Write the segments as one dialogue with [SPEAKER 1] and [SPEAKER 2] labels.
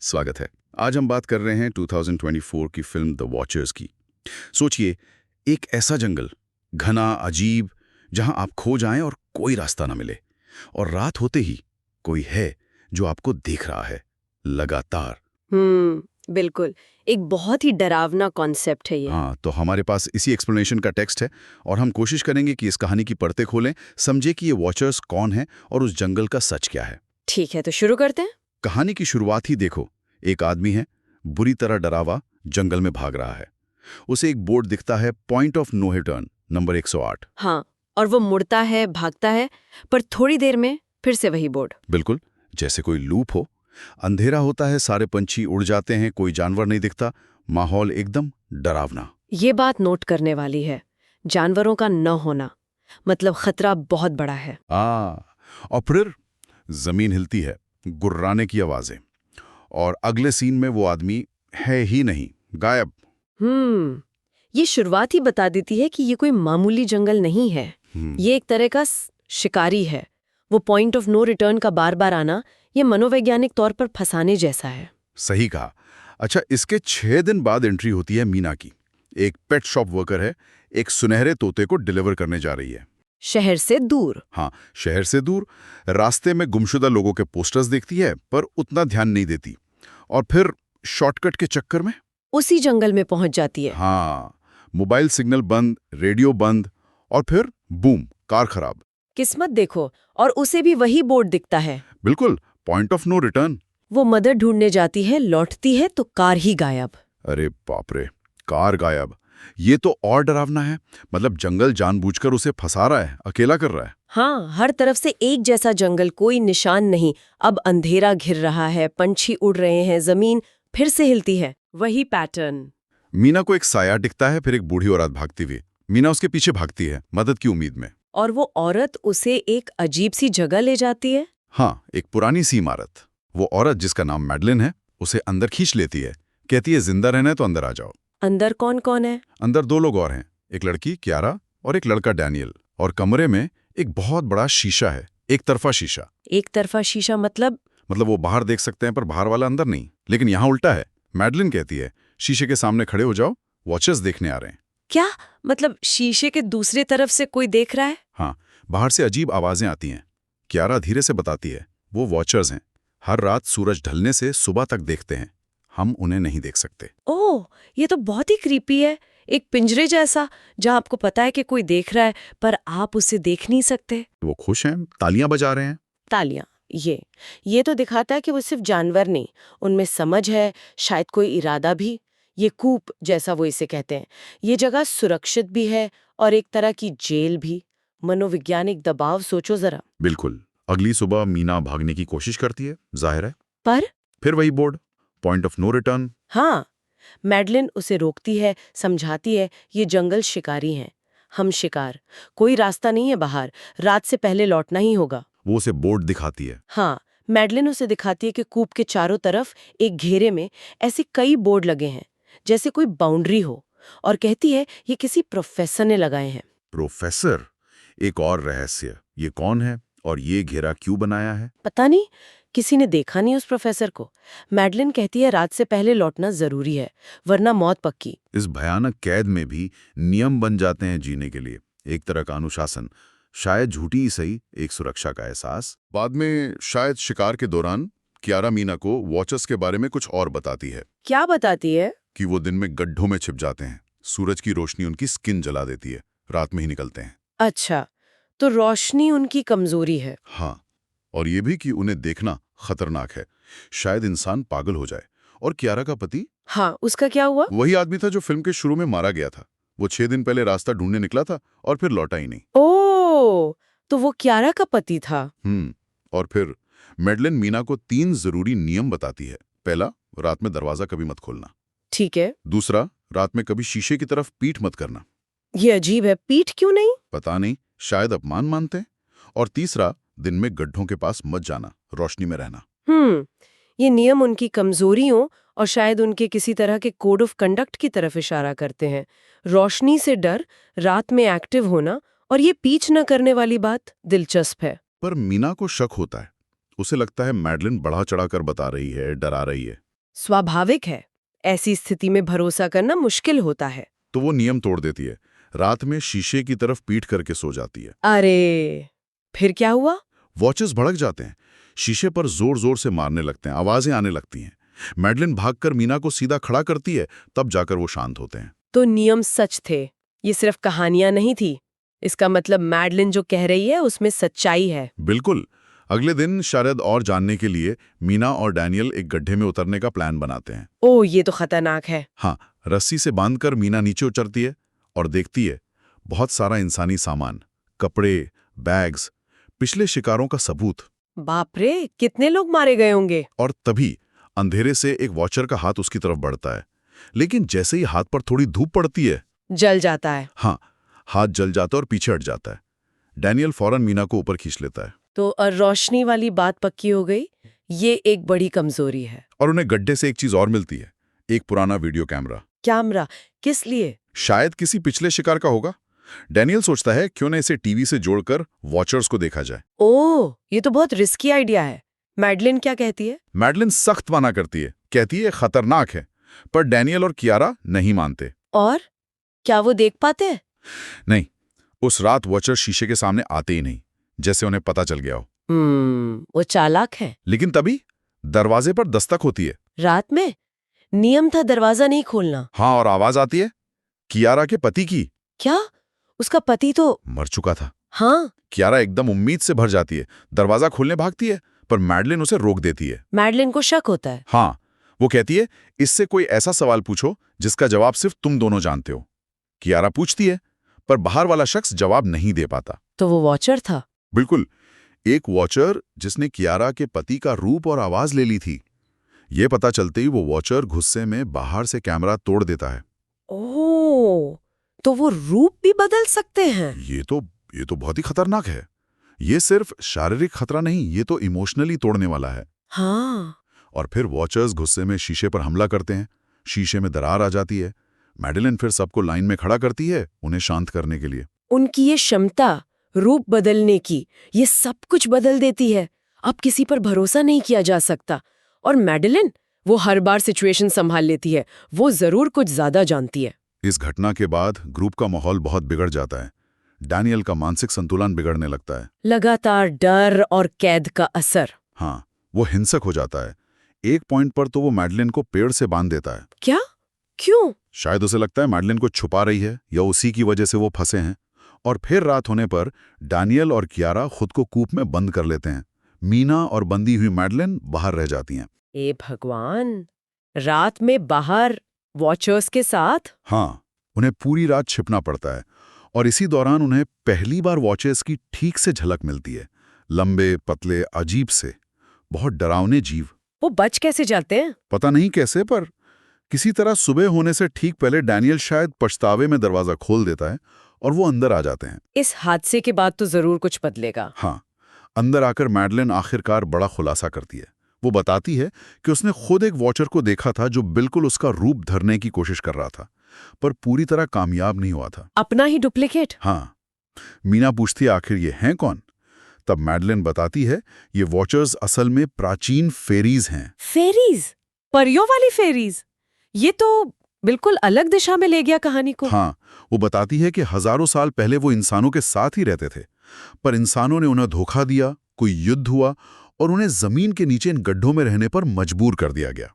[SPEAKER 1] स्वागत है। आज हम बात कर रहे हैं 2024 की फिल्म द वॉचर्स की। सोचिए, एक ऐसा जंगल, घना, अजीब, जहां आप खो जाएं और कोई रास्ता ना मिले, और रात होते ही कोई है जो आपको देख रहा है, लगातार।
[SPEAKER 2] बिल्कुल। एक बहुत ही डरावना कॉन्सेप्ट है ये।
[SPEAKER 1] हाँ, तो हमारे पास इसी एक्सप्लेनेशन का टेक्स्ट है, और हम कोशिश करेंगे कि इस कहानी की परतें खोलें, समझे कि ये वॉचर्स कौन है और उस जंगल का सच क्या है।
[SPEAKER 2] ठीक है, तो शुरू करते हैं।
[SPEAKER 1] कहानी की शुरुआत ही देखो। एक आदमी है, बुरी तरह डरा हुआ, जंगल में भाग रहा है। उसे एक बोर्ड दिखता है, point of no return, number 108।
[SPEAKER 2] हाँ, और वो मुड़ता है, भागता है, पर थोड़ी देर में फिर से वही बोर्ड।
[SPEAKER 1] बिल्कुल, जैसे कोई लूप हो। अंधेरा होता है, सारे पंछी उड़ जाते हैं, कोई जानवर नहीं दिखता, माहौल एकदम डरावना।
[SPEAKER 2] ये बात नोट करने वाली है। जानवरों का न होना मतलब खतरा बहुत बड़ा है।
[SPEAKER 1] और फिर जमीन हिलती है, गुर्राने की आवाजें, और अगले सीन में वो आदमी है ही नहीं, गायब।
[SPEAKER 2] ये शुरुआत ही बता देती है कि ये कोई मामूली जंगल नहीं है। ये एक तरह का शिकारी है। वो पॉइंट ऑफ नो रिटर्न का बार बार आना, ये मनोवैज्ञानिक तौर पर फंसाने जैसा है।
[SPEAKER 1] सही कहा। अच्छा, इसके 6 दिन बाद एंट्री होती है मीना की। एक पेट शॉप वर्कर है, एक सुनहरे तोते को डिलीवर करने जा रही है।
[SPEAKER 2] शहर से दूर।
[SPEAKER 1] हाँ, शहर से दूर। रास्ते में गुमशुदा लोगों के पोस्टर्स देखती है, पर उतना ध्यान नहीं देती, और फिर शॉर्टकट के चक्कर में
[SPEAKER 2] उसी जंगल में पहुंच जाती है।
[SPEAKER 1] हाँ, मोबाइल सिग्नल बंद, रेडियो बंद, और फिर बूम, कार खराब।
[SPEAKER 2] किस्मत देखो, और उसे भी वही बोर्ड दिखता है।
[SPEAKER 1] बिल्कुल, पॉइंट ऑफ नो रिटर्न।
[SPEAKER 2] वो मदद ढूंढने जाती है, लौटती है तो कार ही गायब।
[SPEAKER 1] अरे बाप रे, कार गायब। ये तो और डरावना है। मतलब जंगल जानबूझकर उसे फंसा रहा है, अकेला कर रहा है।
[SPEAKER 2] हाँ, हर तरफ से एक जैसा जंगल, कोई निशान नहीं। अब अंधेरा घिर रहा है, पंछी उड़ रहे हैं, जमीन फिर से हिलती है, वही पैटर्न।
[SPEAKER 1] मीना को एक साया दिखता है, फिर एक बूढ़ी औरत भागती हुई। मीना उसके पीछे भागती है, मदद की उम्मीद में।
[SPEAKER 2] और वो औरत उसे एक अजीब सी जगह ले जाती है।
[SPEAKER 1] हाँ, एक पुरानी सी इमारत। वो औरत, जिसका नाम मैडलिन है, उसे अंदर खींच लेती है। कहती है, जिंदा रहना है तो अंदर आ जाओ।
[SPEAKER 2] अंदर कौन कौन है?
[SPEAKER 1] अंदर 2 लोग और हैं, एक लड़की क्यारा और एक लड़का डैनियल। और कमरे में एक बहुत बड़ा शीशा है, एक तरफा शीशा।
[SPEAKER 2] एक तरफा शीशा मतलब?
[SPEAKER 1] मतलब वो बाहर देख सकते हैं, पर बाहर वाला अंदर नहीं। लेकिन यहाँ उल्टा है। मैडलिन कहती है, शीशे के सामने खड़े हो जाओ, वॉचर्स देखने आ रहे हैं।
[SPEAKER 2] क्या मतलब, शीशे के दूसरी तरफ से कोई देख रहा है?
[SPEAKER 1] हाँ, बाहर से अजीब आवाजें आती हैं। क्यारा धीरे से बताती है, वो वॉचर्स हैं, हर रात सूरज ढलने से सुबह तक देखते हैं, हम उन्हें नहीं देख सकते।
[SPEAKER 2] ओह, ये तो बहुत ही क्रीपी है। एक पिंजरे जैसा, जहां आपको पता है कि कोई देख रहा है, पर आप उसे देख नहीं सकते।
[SPEAKER 1] वो खुश हैं, तालियां बजा रहे हैं।
[SPEAKER 2] तालियां, ये तो दिखाता है कि वो सिर्फ जानवर नहीं, उनमें समझ है, शायद कोई इरादा भी। ये कूप, जैसा वो इसे कहते हैं, ये जगह सुरक्षित भी है और एक तरह की जेल भी। मनोवैज्ञानिक दबाव सोचो जरा।
[SPEAKER 1] बिल्कुल। अगली सुबह मीना भागने की कोशिश करती है, जाहिर है।
[SPEAKER 2] पर
[SPEAKER 1] फिर वही board, point of no return.
[SPEAKER 2] हाँ, मैडलिन उसे रोकती है, समझाती है, ये जंगल शिकारी हैं, हम शिकार, कोई रास्ता नहीं है बाहर, रात से पहले लौटना ही होगा।
[SPEAKER 1] वो उसे बोर्ड दिखाती है।
[SPEAKER 2] हाँ, मैडलिन उसे दिखाती है कि कूप के चारों तरफ एक घेरे में ऐसे कई बोर्ड लगे हैं, जैसे कोई बाउंड्री हो, और कहती है ये किसी प्रोफेसर ने लगाए हैं।
[SPEAKER 1] प्रोफेसर? एक और रहस्य, ये कौन है और ये घेरा क्यों बनाया है?
[SPEAKER 2] पता नहीं, किसी ने देखा नहीं उस प्रोफेसर को। मैडलिन कहती है रात से पहले लौटना जरूरी है, वरना मौत पक्की।
[SPEAKER 1] इस भयानक कैद में भी नियम बन जाते हैं जीने के लिए, एक तरह का अनुशासन। शायद झूठी ही सही, एक सुरक्षा का एहसास। बाद में शायद शिकार के दौरान क्यारा मीना को वॉचर्स के बारे में कुछ और बताती है।
[SPEAKER 2] क्या बताती है?
[SPEAKER 1] कि वो दिन में गड्ढों में छिप जाते हैं, सूरज की रोशनी उनकी स्किन जला देती है, रात में ही निकलते हैं।
[SPEAKER 2] अच्छा, तो रोशनी उनकी कमजोरी है।
[SPEAKER 1] हाँ, और ये भी कि उन्हें देखना खतरनाक है, शायद इंसान पागल हो जाए। और क्यारा का पति?
[SPEAKER 2] हाँ, उसका क्या हुआ?
[SPEAKER 1] वही आदमी था जो फिल्म के शुरू में मारा गया था। वो 6 दिन पहले रास्ता ढूंढने निकला था और फिर लौटा ही नहीं।
[SPEAKER 2] ओह, तो वो क्यारा का पति था।
[SPEAKER 1] और फिर मैडलिन मीना को 3 जरूरी नियम बताती है। पहला, रात में दरवाजा कभी मत खोलना।
[SPEAKER 2] ठीक है।
[SPEAKER 1] दूसरा, रात में कभी शीशे की तरफ पीठ मत करना।
[SPEAKER 2] ये अजीब है, पीठ क्यों नहीं?
[SPEAKER 1] पता नहीं, शायद अपमान मानते हैं। और तीसरा, दिन में गड्ढों के पास मत जाना, रोशनी में रहना।
[SPEAKER 2] ये नियम उनकी कमजोरियों और शायद उनके किसी तरह के कोड ऑफ कंडक्ट की तरफ इशारा करते हैं। रोशनी से डर, रात में एक्टिव होना, और ये पीछ न करने वाली बात दिलचस्प है।
[SPEAKER 1] पर मीना को शक होता है। उसे लगता है मैडलिन बढ़ा चढ़ाकर बता रही है, डरा रही है।
[SPEAKER 2] स्वाभाविक है, ऐसी स्थिति में भरोसा करना मुश्किल होता है।
[SPEAKER 1] तो वो नियम तोड़ देती है, रात में शीशे की तरफ पीठ करके सो जाती है।
[SPEAKER 2] अरे, फिर क्या हुआ?
[SPEAKER 1] वॉचर्स भड़क जाते हैं, शीशे पर जोर जोर से मारने लगते हैं, आवाजें आने लगती हैं। मैडलिन भागकर मीना को सीधा खड़ा करती है, तब जाकर वो शांत होते हैं।
[SPEAKER 2] तो नियम सच थे, ये सिर्फ कहानियां नहीं थी। इसका मतलब मैडलिन जो कह रही है उसमें सच्चाई है।
[SPEAKER 1] बिल्कुल। अगले दिन शायद और जानने के लिए मीना और डैनियल एक गड्ढे में उतरने का प्लान बनाते हैं।
[SPEAKER 2] ओह, ये तो खतरनाक है।
[SPEAKER 1] हाँ, रस्सी से बांधकर मीना नीचे उतरती है और देखती है बहुत सारा इंसानी सामान, कपड़े, बैग्स, पिछले शिकारों का सबूत।
[SPEAKER 2] बाप रे, कितने लोग मारे गए होंगे।
[SPEAKER 1] और तभी अंधेरे से एक वॉचर का हाथ उसकी तरफ बढ़ता है, लेकिन जैसे ही हाथ पर थोड़ी धूप पड़ती है,
[SPEAKER 2] जल जाता है।
[SPEAKER 1] हाँ, हाथ जल जाता है और पीछे हट जाता है। डैनियल फौरन मीना को ऊपर खींच लेता है
[SPEAKER 2] तो रोशनी वाली बात पक्की हो गई। ये एक बड़ी कमजोरी है।
[SPEAKER 1] और उन्हें गड्ढे से एक चीज और मिलती है, एक पुराना वीडियो कैमरा।
[SPEAKER 2] कैमरा? किस लिए?
[SPEAKER 1] शायद किसी पिछले शिकार का होगा। डैनियल सोचता है क्यों न इसे टीवी से जोड़कर वॉचर्स को देखा जाए।
[SPEAKER 2] ओह, ये तो बहुत रिस्की आइडिया है। मैडलिन क्या कहती है?
[SPEAKER 1] मैडलिन सख्त मना करती है, कहती है खतरनाक है, पर डैनियल और कियारा नहीं मानते।
[SPEAKER 2] और क्या वो देख पाते हैं?
[SPEAKER 1] नहीं, उस रात वॉचर शीशे के सामने आते ही नहीं, जैसे उन्हें पता चल गया हो।
[SPEAKER 2] वो चालाक है।
[SPEAKER 1] लेकिन तभी दरवाजे पर दस्तक होती है।
[SPEAKER 2] रात में नियम था दरवाजा नहीं खोलना।
[SPEAKER 1] हाँ, और आवाज आती है कियारा के पति की।
[SPEAKER 2] क्या? उसका पति तो
[SPEAKER 1] मर चुका था।
[SPEAKER 2] हाँ।
[SPEAKER 1] कियारा एकदम उम्मीद से भर जाती है, दरवाजा खोलने भागती है, पर मैडलिन उसे रोक देती है।
[SPEAKER 2] मैडलिन को शक होता है।
[SPEAKER 1] हाँ, वो कहती है इससे कोई ऐसा सवाल पूछो जिसका जवाब सिर्फ तुम दोनों जानते हो। कियारा पूछती है, पर बाहर वाला शख्स जवाब नहीं दे पाता।
[SPEAKER 2] तो वो वॉचर था।
[SPEAKER 1] बिल्कुल, एक वॉचर जिसने कियारा के पति का रूप और आवाज ले ली थी। ये पता चलते ही वो वॉचर गुस्से में बाहर से कैमरा तोड़ देता है।
[SPEAKER 2] ओह, तो वो रूप भी बदल सकते हैं।
[SPEAKER 1] ये तो बहुत ही खतरनाक है। ये सिर्फ शारीरिक खतरा नहीं, ये तो इमोशनली तोड़ने वाला है।
[SPEAKER 2] हाँ।
[SPEAKER 1] और फिर वॉचर्स गुस्से में शीशे पर हमला करते हैं, शीशे में दरार आ जाती है। मैडलिन फिर सबको लाइन में खड़ा करती है, उन्हें शांत करने के लिए।
[SPEAKER 2] उनकी ये क्षमता रूप बदलने की, ये सब कुछ बदल देती है। अब किसी पर भरोसा नहीं किया जा सकता। और मैडलिन, वो हर बार सिचुएशन संभाल लेती है। वो जरूर कुछ ज्यादा जानती है।
[SPEAKER 1] इस घटना के बाद ग्रुप का माहौल बहुत बिगड़ जाता है। डैनियल का मानसिक संतुलन बिगड़ने लगता है।
[SPEAKER 2] लगातार डर और कैद का असर।
[SPEAKER 1] हाँ, वो हिंसक हो जाता है। एक पॉइंट पर तो वो मैडलिन को पेड़ से बांध देता है।
[SPEAKER 2] क्या? क्यों?
[SPEAKER 1] शायद उसे लगता है मैडलिन को छुपा रही है या उसी की वजह से वो फंसे हैं। और फिर रात होने पर डैनियल और कियारा खुद को कूप में बंद कर लेते हैं। मीना और बंदी हुई मैडलिन बाहर रह जाती हैं।
[SPEAKER 2] ए भगवान, रात में बाहर वॉचर्स के साथ?
[SPEAKER 1] हाँ, उन्हें पूरी रात छिपना पड़ता है। और इसी दौरान उन्हें पहली बार वॉचर्स की ठीक से झलक मिलती है। लंबे, पतले, अजीब से, बहुत डरावने जीव।
[SPEAKER 2] वो बच कैसे जाते हैं?
[SPEAKER 1] पता नहीं कैसे, पर किसी तरह सुबह होने से ठीक पहले डैनियल शायद पछतावे में दरवाजा खोल देता है और वो अंदर आ जाते हैं।
[SPEAKER 2] इस हादसे के बाद तो जरूर कुछ बदलेगा।
[SPEAKER 1] हाँ, अंदर आकर मैडलिन आखिरकार बड़ा खुलासा करती है। वो बताती है कि उसने खुद एक वॉचर को देखा था जो बिल्कुल उसका रूप धरने की कोशिश कर रहा था, पर पूरी तरह कामयाब नहीं हुआ था।
[SPEAKER 2] अपना ही डुप्लीकेट?
[SPEAKER 1] हाँ। मीना पूछती है आखिर ये हैं कौन? तब मैडलिन बताती है ये वॉचर्स असल में प्राचीन फेरीज हैं।
[SPEAKER 2] फेरीज? परियों वाली फेरीज? ये तो बिल्कुल अलग दिशा में ले गया कहानी को।
[SPEAKER 1] हाँ, वो बताती है कि हजारों साल पहले वो इंसानों के साथ ही रहते थे, पर इंसानों ने उन्हें धोखा दिया, कोई युद्ध हुआ और उन्हें जमीन के नीचे इन गड्ढों में रहने पर मजबूर कर दिया गया।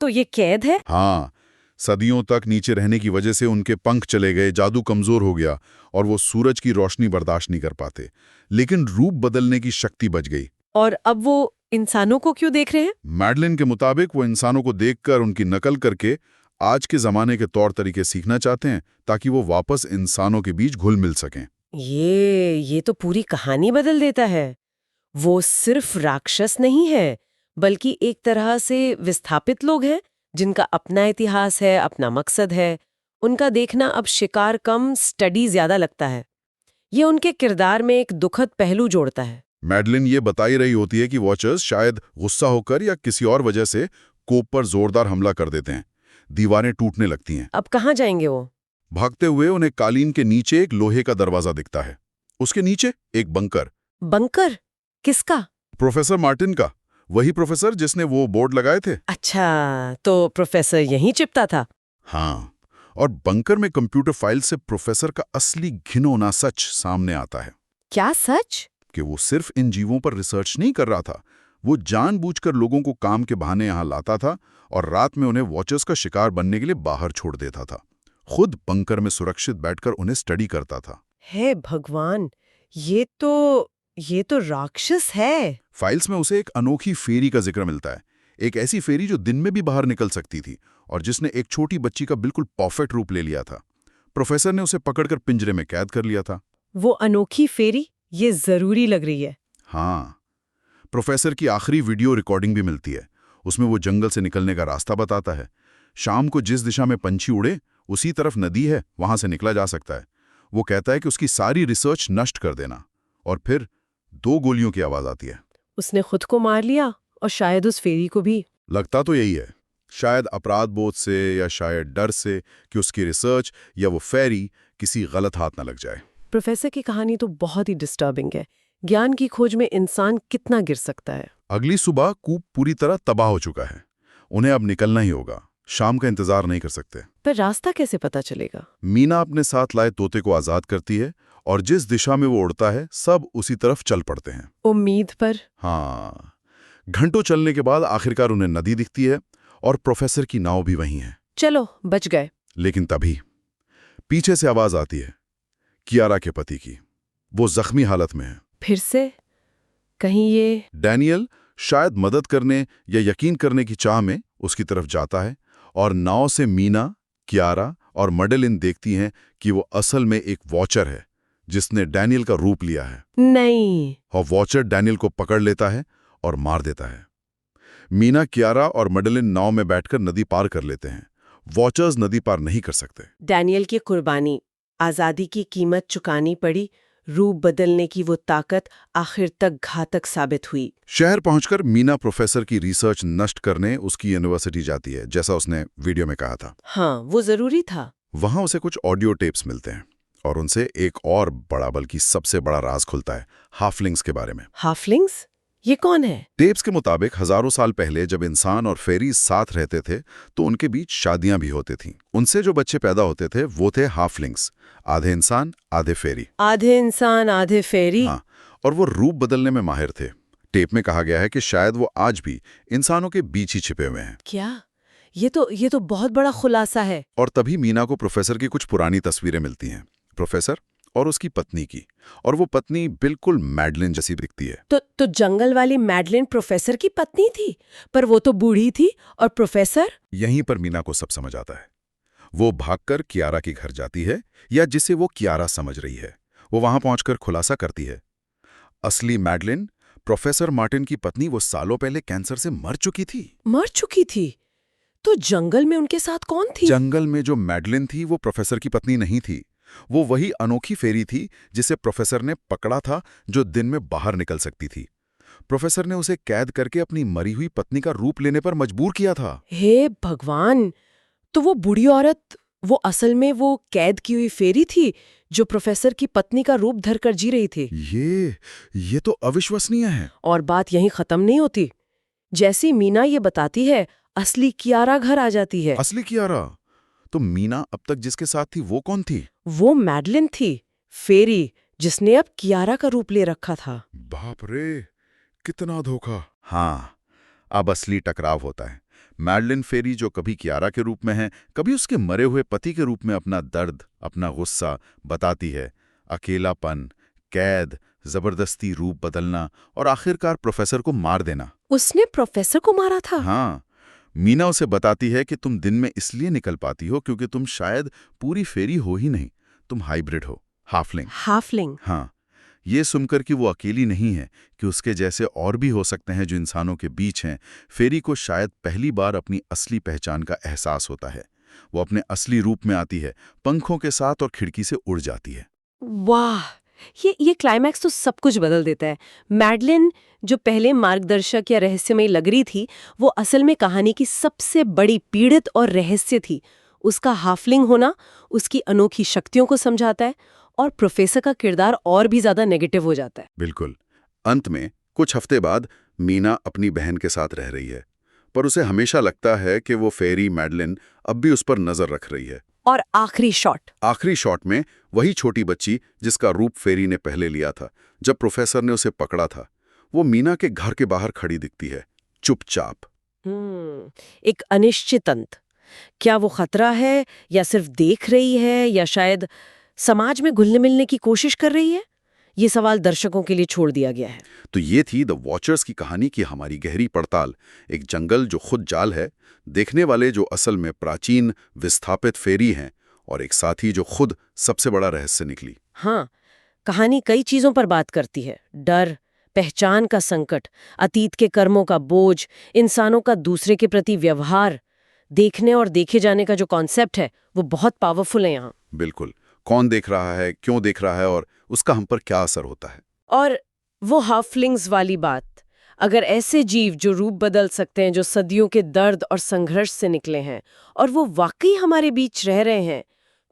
[SPEAKER 2] तो ये कैद है?
[SPEAKER 1] हाँ, सदियों तक नीचे रहने की वजह से उनके पंख चले गए, जादू कमजोर हो गया और वो सूरज की रोशनी बर्दाश्त नहीं कर पाते, लेकिन रूप बदलने की शक्ति बच गई।
[SPEAKER 2] और अब वो इंसानों को क्यों देख रहे हैं? मैडलिन
[SPEAKER 1] के मुताबिक वो इंसानों को देखकर उनकी नकल करके आज के जमाने के तौर तरीके सीखना चाहते हैं, ताकि वो वापस इंसानों के बीच घुल मिल सकें।
[SPEAKER 2] ये तो पूरी कहानी बदल देता है। वो सिर्फ राक्षस नहीं है, बल्कि एक तरह से विस्थापित लोग हैं जिनका अपना इतिहास है, अपना मकसद है। उनका देखना अब शिकार कम, स्टडी ज्यादा लगता है। ये उनके किरदार में एक दुखद पहलू जोड़ता है।
[SPEAKER 1] मैडलिन ये बता ही रही होती है कि वॉचर्स शायद गुस्सा होकर या किसी और वजह से कोप पर जोरदार हमला कर देते हैं। दीवारें टूटने लगती हैं।
[SPEAKER 2] अब कहाँ जाएंगे वो?
[SPEAKER 1] भागते हुए उन्हें कालीन के नीचे एक लोहे का दरवाजा दिखता है। उसके नीचे एक बंकर।
[SPEAKER 2] बंकर? किसका?
[SPEAKER 1] प्रोफेसर मार्टिन का। वही प्रोफेसर जिसने वो बोर्ड लगाए थे।
[SPEAKER 2] अच्छा, तो प्रोफेसर यहीं चिपता था।
[SPEAKER 1] हाँ, और बंकर में कंप्यूटर फाइल से प्रोफेसर का असली घिनौना सच सामने आता है
[SPEAKER 2] क्या सच?
[SPEAKER 1] कि वो सिर्फ इन जीवों पर रिसर्च नहीं कर रहा था, वो जानबूझकर लोगों को काम के बहाने यहाँ लाता था और रात में उन्हें वॉचर्स का शिकार बनने के लिए बाहर छोड़ देता था। खुद बंकर में सुरक्षित बैठकर उन्हें स्टडी करता था।
[SPEAKER 2] हे भगवान, ये तो राक्षस है।
[SPEAKER 1] फाइल्स में उसे एक अनोखी फेरी का जिक्र मिलता है, एक ऐसी फेरी जो दिन में भी बाहर निकल सकती थी और जिसने एक छोटी बच्ची का बिल्कुल परफेक्ट रूप ले लिया था। प्रोफेसर ने उसे पकड़कर पिंजरे में कैद कर लिया था।
[SPEAKER 2] वो अनोखी फेरी, ये जरूरी लग रही है।
[SPEAKER 1] हाँ, प्रोफेसर की आखिरी वीडियो रिकॉर्डिंग भी मिलती है। उसमें वो जंगल से निकलने का रास्ता बताता है। शाम को जिस दिशा में पंछी उड़े उसी तरफ नदी है, वहां से निकला जा सकता है। वो कहता है कि उसकी सारी रिसर्च नष्ट कर देना। और फिर 2 गोलियों की आवाज आती है।
[SPEAKER 2] उसने खुद को मार लिया और शायद उस फेरी को भी।
[SPEAKER 1] लगता तो यही है, शायद अपराध बोध से या शायद डर से कि उसकी रिसर्च या वो फेरी किसी गलत हाथ न लग जाए।
[SPEAKER 2] प्रोफेसर की कहानी तो बहुत ही डिस्टर्बिंग है। ज्ञान की खोज में इंसान कितना गिर सकता है।
[SPEAKER 1] अगली सुबह कूप पूरी तरह तबाह हो चुका है। उन्हें अब निकलना ही होगा, शाम का इंतजार नहीं कर सकते।
[SPEAKER 2] पर रास्ता कैसे पता चलेगा?
[SPEAKER 1] मीना अपने साथ लाए तोते को आजाद करती है और जिस दिशा में वो उड़ता है सब उसी तरफ चल पड़ते हैं।
[SPEAKER 2] उम्मीद पर।
[SPEAKER 1] हाँ, घंटों चलने के बाद आखिरकार उन्हें नदी दिखती है और प्रोफेसर की नाव भी वहीं है।
[SPEAKER 2] चलो, बच गए।
[SPEAKER 1] लेकिन तभी पीछे से आवाज आती है, कियारा के पति की। वो जख्मी हालत में है।
[SPEAKER 2] फिर से? कहीं ये?
[SPEAKER 1] डैनियल शायद मदद करने या यकीन करने की चाह में उसकी तरफ जाता है और नाव से मीना, कियारा और मडेलिन देखती हैं कि वो असल में एक वॉचर है जिसने डैनियल का रूप लिया है।
[SPEAKER 2] नहीं।
[SPEAKER 1] और वॉचर डैनियल को पकड़ लेता है और मार देता है। मीना, कियारा और मडेलिन नाव में बैठकर नदी पार कर लेते हैं। वॉचर्स नदी पार नहीं कर सकते।
[SPEAKER 2] डैनियल की कुर्बानी, आजादी की कीमत चुकानी पड़ी, रूप बदलने की वो ताकत आखिर तक घातक साबित हुई।
[SPEAKER 1] शहर पहुंचकर मीना प्रोफेसर की रिसर्च नष्ट करने उसकी यूनिवर्सिटी जाती है, जैसा उसने वीडियो में कहा था।
[SPEAKER 2] हाँ, वो जरूरी था।
[SPEAKER 1] वहां उसे कुछ ऑडियो टेप्स मिलते हैं और उनसे एक और बड़ा, बल्कि सबसे बड़ा राज खुलता है, हाफलिंग्स के बारे में।
[SPEAKER 2] हाफलिंग्स? ये कौन है?
[SPEAKER 1] टेप्स के मुताबिक हजारों साल पहले जब इंसान और फेरीज साथ रहते थे तो उनके बीच शादियां भी होती थीं। उनसे जो बच्चे पैदा होते थे वो थे हाफलिंग्स, आधे इंसान आधे फेरी।
[SPEAKER 2] आधे इंसान आधे फेरी?
[SPEAKER 1] हाँ, और वो रूप बदलने में माहिर थे। टेप में कहा गया है कि शायद वो आज भी इंसानों के बीच ही छिपे हुए हैं।
[SPEAKER 2] क्या? ये तो बहुत बड़ा खुलासा है।
[SPEAKER 1] और तभी मीना को प्रोफेसर की कुछ पुरानी तस्वीरें मिलती हैं, प्रोफेसर और उसकी पत्नी की। और वो पत्नी बिल्कुल मैडलिन जैसी दिखती है।
[SPEAKER 2] तो जंगल वाली मैडलिन प्रोफेसर की पत्नी थी, पर वो तो बूढ़ी थी और प्रोफेसर?
[SPEAKER 1] यहीं पर मीना को सब समझ आता है। वो भागकर कियारा के घर जाती है, या जिसे वो कियारा समझ रही है। वो वहां पहुंचकर खुलासा करती है, असली मैडलिन प्रोफेसर मार्टिन की पत्नी वो सालों पहले कैंसर से मर चुकी थी।
[SPEAKER 2] मर चुकी थी? तो जंगल में उनके साथ कौन थी?
[SPEAKER 1] जंगल में जो मैडलिन थी वो प्रोफेसर की पत्नी नहीं थी। वो वही अनोखी फेरी थी जिसे प्रोफेसर ने पकड़ा था, जो दिन में बाहर निकल सकती थी। प्रोफेसर ने उसे कैद करके अपनी मरी हुई पत्नी का रूप लेने पर मजबूर किया था।
[SPEAKER 2] हे भगवान! तो वो बूढ़ी औरत, वो असल में वो कैद की हुई फेरी थी जो प्रोफेसर की पत्नी का रूप धरकर जी रही थी।
[SPEAKER 1] ये तो अविश्वसनीय है।
[SPEAKER 2] और बात यहीं खत्म नहीं होती। जैसी मीना ये बताती है, असली कियारा घर आ जाती है।
[SPEAKER 1] असली कियारा? तो मीना अब तक जिसके साथ थी वो कौन थी?
[SPEAKER 2] वो मैडलिन थी, फेरी, जिसने अब कियारा का रूप ले रखा था।
[SPEAKER 1] बाप रे, कितना धोखा। हाँ, अब असली टकराव होता है। मैडलिन फेरी जो कभी कियारा के रूप में है, कभी उसके मरे हुए पति के रूप में अपना दर्द, अपना गुस्सा बताती है। अकेलापन, कैद, जबरदस्ती रूप बदलना और आखिरकार प्रोफेसर को मार देना।
[SPEAKER 2] उसने प्रोफेसर को मारा था?
[SPEAKER 1] हाँ, मीना उसे बताती है कि तुम दिन में इसलिए निकल पाती हो क्योंकि तुम शायद पूरी फेरी हो ही नहीं, तुम हाइब्रिड हो, हाफलिंग।
[SPEAKER 2] हाफलिंग?
[SPEAKER 1] हाँ, ये सुनकर कि वो अकेली नहीं है, कि उसके जैसे और भी हो सकते हैं जो इंसानों के बीच हैं, फेरी को शायद पहली बार अपनी असली पहचान का एहसास होता है। वो अपने असली रूप में आती है, पंखों के साथ, और खिड़की से उड़ जाती है।
[SPEAKER 2] वाह! ये क्लाइमैक्स तो सब कुछ बदल देता है। मैडलिन, जो पहले मार्गदर्शक या रहस्यमयी लग रही थी, वो असल में कहानी की सबसे बड़ी पीड़ित और रहस्य थी। उसका हाफलिंग होना उसकी अनोखी शक्तियों को समझाता है और प्रोफेसर का किरदार और भी ज्यादा नेगेटिव हो जाता है।
[SPEAKER 1] बिल्कुल। अंत में कुछ हफ्ते बाद मीना अपनी बहन के साथ रह रही है, पर उसे हमेशा लगता है कि वो फेरी मैडलिन अब भी उस पर नजर रख रही है।
[SPEAKER 2] और आखिरी शॉट।
[SPEAKER 1] आखिरी शॉट में वही छोटी बच्ची जिसका रूप फेरी ने पहले लिया था, जब प्रोफेसर ने उसे पकड़ा था, वो मीना के घर के बाहर खड़ी दिखती है, चुपचाप।
[SPEAKER 2] एक अनिश्चित अंत। क्या वो खतरा है, या सिर्फ देख रही है, या शायद समाज में घुलने मिलने की कोशिश कर रही है? ये सवाल दर्शकों के लिए छोड़ दिया गया है।
[SPEAKER 1] तो ये थी द वॉचर्स की कहानी की हमारी गहरी पड़ताल। एक जंगल जो खुद जाल है, देखने वाले जो असल में प्राचीन विस्थापित फेरी हैं, और एक साथी जो खुद सबसे बड़ा रहस्य निकली।
[SPEAKER 2] हाँ, कहानी कई चीजों पर बात करती है। डर, पहचान का संकट, अतीत के कर्मों का बोझ, इंसानों का दूसरे के प्रति व्यवहार। देखने और देखे जाने का जो कॉन्सेप्ट है वो बहुत पावरफुल है यहाँ।
[SPEAKER 1] बिल्कुल, कौन देख रहा है, क्यों देख रहा है, और उसका हम पर क्या असर होता है।
[SPEAKER 2] और वो हाफलिंग्स वाली बात, अगर ऐसे जीव जो रूप बदल सकते हैं, जो सदियों के दर्द और संघर्ष से निकले हैं, और वो वाकई हमारे बीच रह रहे हैं,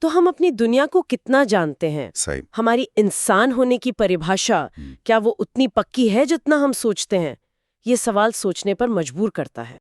[SPEAKER 2] तो हम अपनी दुनिया को कितना जानते हैं?
[SPEAKER 1] सही।
[SPEAKER 2] हमारी इंसान होने की परिभाषा क्या वो उतनी पक्की है जितना हम सोचते हैं? ये सवाल सोचने पर मजबूर करता है।